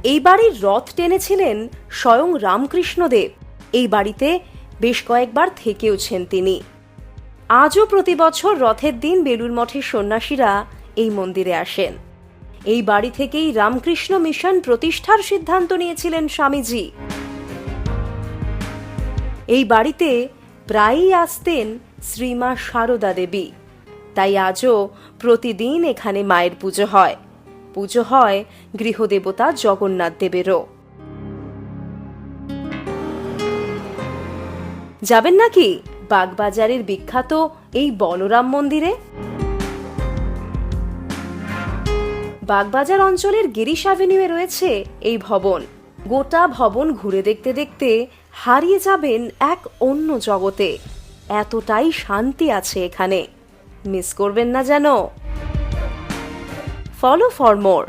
এই বাড়ির রথ টেনেছিলেন স্বয়ং রামকৃষ্ণদেব। এই বাড়িতে বেশ কয়েকবার থেকেওছেন তিনি। আজও প্রতি বছর রথের দিন বেলুড় মঠের সন্ন্যাসীরা এই মন্দিরে আসেন। এই বাড়ি থেকেই রামকৃষ্ণ মিশন প্রতিষ্ঠার সিদ্ধান্ত নিয়েছিলেন স্বামীজি। এই বাড়িতে প্রায়ই আসতেন শ্রীমা সারদা দেবী। তাই আজও প্রতিদিন এখানে মায়ের পুজো হয়। পুজো হয় গৃহদেবতা জগন্নাথ দেবেরও। যাবেন নাকি বাগবাজারের বিখ্যাত এই বলরাম মন্দিরে? বাগবাজার অঞ্চলের গিরিশ অ্যাভিনিউয়ে রয়েছে এই ভবন। গোটা ভবন ঘুরে দেখতে দেখতে হারিয়ে যাবেন এক অন্য জগতে। এতটাই শান্তি আছে এখানে, মিস করবেন না যেন। Follow for more.